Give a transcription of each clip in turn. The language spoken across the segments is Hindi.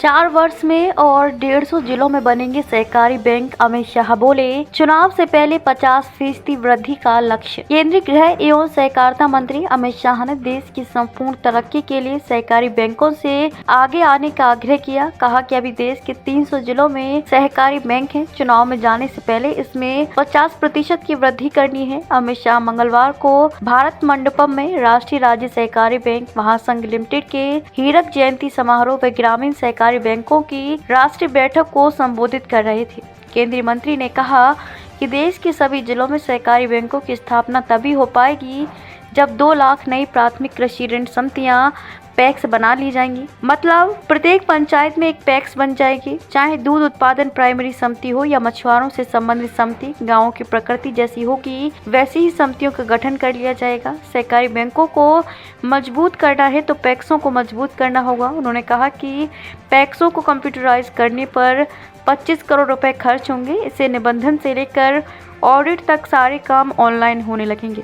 4 वर्ष में और 150 जिलों में बनेंगे सहकारी बैंक, अमित शाह बोले। चुनाव से पहले 50% वृद्धि का लक्ष्य। केंद्रीय गृह एवं सहकारिता मंत्री अमित शाह ने देश की संपूर्ण तरक्की के लिए सहकारी बैंकों से आगे आने का आग्रह किया। कहा कि अभी देश के 300 जिलों में सहकारी बैंक हैं। चुनाव में जाने से पहले इसमें 50% की वृद्धि करनी है। अमित शाह मंगलवार को भारत मंडपम में राष्ट्रीय राज्य सहकारी बैंक महासंघ लिमिटेड के हीरक जयंती समारोह व ग्रामीण सहकारी बैंकों की राष्ट्रीय बैठक को संबोधित कर रहे थे। केंद्रीय मंत्री ने कहा कि देश के सभी जिलों में सहकारी बैंकों की स्थापना तभी हो पाएगी जब 2 लाख नई प्राथमिक कृषि ऋण समितियां पैक्स बना ली जाएंगी। मतलब प्रत्येक पंचायत में एक पैक्स बन जाएगी। चाहे दूध उत्पादन प्राइमरी समिति हो या मछुआरों से संबंधित समिति, गाँवों की प्रकृति जैसी होगी वैसी ही समितियों का गठन कर लिया जाएगा। सहकारी बैंकों को मजबूत करना है तो पैक्सों को मजबूत करना होगा। उन्होंने कहा कि पैक्सों को कंप्यूटराइज करने पर 25 करोड़ रुपए खर्च होंगे। इसे निबंधन से लेकर ऑडिट तक सारे काम ऑनलाइन होने लगेंगे।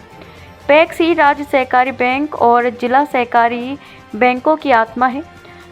पैक्स ही राज्य सहकारी बैंक और जिला सहकारी बैंकों की आत्मा है।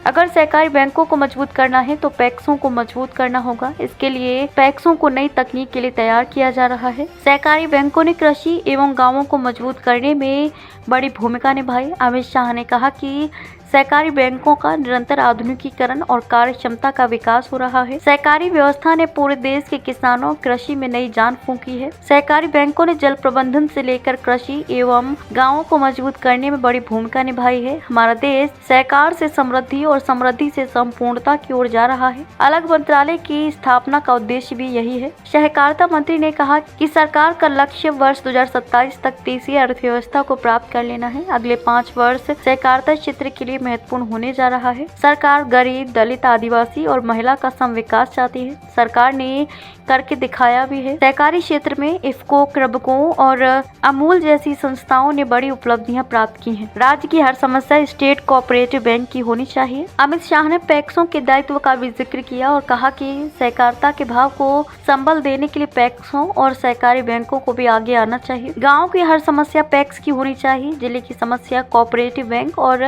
अगर सहकारी बैंकों को मजबूत करना है तो पैक्सों को मजबूत करना होगा। इसके लिए पैक्सों को नई तकनीक के लिए तैयार किया जा रहा है। सहकारी बैंकों ने कृषि एवं गांवों को मजबूत करने में बड़ी भूमिका निभाई। अमित शाह ने कहा कि सहकारी बैंकों का निरंतर आधुनिकीकरण और कार्य क्षमता का विकास हो रहा है। सहकारी व्यवस्था ने पूरे देश के किसानों कृषि में नई जान फूंकी है। सहकारी बैंकों ने जल प्रबंधन से लेकर कृषि एवं गांवों को मजबूत करने में बड़ी भूमिका निभाई है। हमारा देश सहकार से समृद्धि और समृद्धि से संपूर्णता की ओर जा रहा है। अलग मंत्रालय की स्थापना का उद्देश्य भी यही है। सहकारिता मंत्री ने कहा कि सरकार का लक्ष्य वर्ष 2027 तक तीसरी अर्थव्यवस्था को प्राप्त कर लेना है। अगले 5 वर्ष सहकारिता क्षेत्र के लिए महत्वपूर्ण होने जा रहा है। सरकार गरीब, दलित, आदिवासी और महिला का सम विकास चाहती है। सरकार ने करके दिखाया भी है। सहकारी क्षेत्र में इफको, क्रबको और अमूल जैसी संस्थाओं ने बड़ी उपलब्धियां प्राप्त की हैं। राज्य की हर समस्या स्टेट कोऑपरेटिव बैंक की होनी चाहिए। अमित शाह ने पैक्सों के दायित्व का भी जिक्र किया और कहा कि सहकारिता के भाव को संबल देने के लिए पैक्सों और सहकारी बैंकों को भी आगे आना चाहिए। गाँव की हर समस्या पैक्स की होनी चाहिए। जिले की समस्या कोऑपरेटिव बैंक और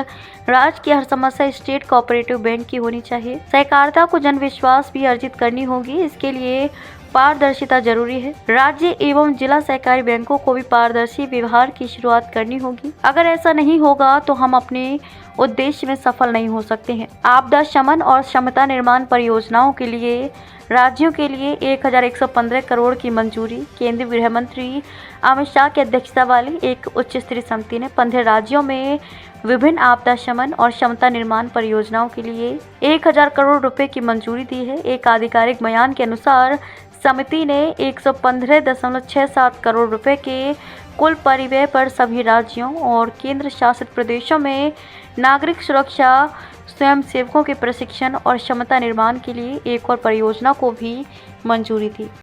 राज्य की हर समस्या स्टेट कोऑपरेटिव बैंक की होनी चाहिए। सहकारिता को जन विश्वास भी अर्जित करनी होगी। इसके लिए पारदर्शिता जरूरी है। राज्य एवं जिला सहकारी बैंकों को भी पारदर्शी व्यवहार की शुरुआत करनी होगी। अगर ऐसा नहीं होगा तो हम अपने उद्देश्य में सफल नहीं हो सकते हैं। आपदा शमन और क्षमता निर्माण परियोजनाओं के लिए राज्यों के लिए 1115 करोड़ की मंजूरी। केंद्रीय गृह मंत्री अमित शाह की अध्यक्षता वाली एक उच्च स्तरीय समिति ने 15 राज्यों में विभिन्न आपदा शमन और क्षमता निर्माण परियोजनाओं के लिए 1000 करोड़ रुपए की मंजूरी दी है। एक आधिकारिक बयान के अनुसार समिति ने 115.67 करोड़ रुपए के कुल परिव्यय पर सभी राज्यों और केंद्र शासित प्रदेशों में नागरिक सुरक्षा, स्वयंसेवकों के प्रशिक्षण और क्षमता निर्माण के लिए एक और परियोजना को भी मंजूरी दी।